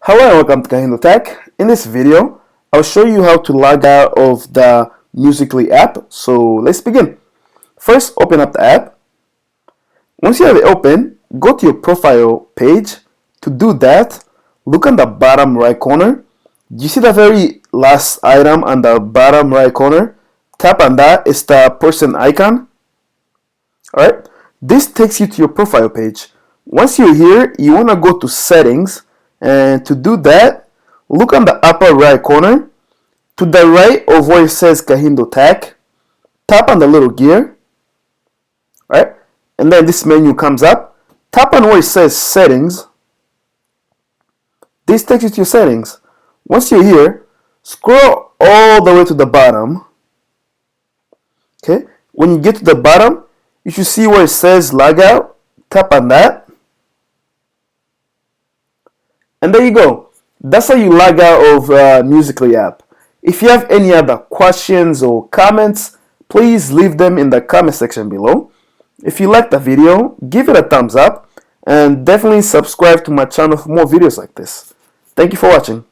Hello and welcome to KahindoTech. In this video, I'll show you how to log out of the Musical.ly app. So let's begin. First, open up the app. Once you have it open, go to your profile page. To do that, look on the bottom right corner. You see the very last item on the bottom right corner? Tap on that. It's the person icon. Alright, this takes you to your profile page. Once you're here, you want to go to settings, and to do that, look on the upper right corner. To the right of where it says KahindoTech, tap on the little gear. Alright, and then this menu comes up. Tap on where it says settings. This takes you to your settings. Once you're here, scroll all the way to the bottom. Okay, when you get to the bottom, you should see where it says logout. Tap on that. And there you go. That's how you log out of Musical.ly app. If you have any other questions or comments, please leave them in the comment section below. If you like the video, give it a thumbs up and definitely subscribe to my channel for more videos like this. Thank you for watching.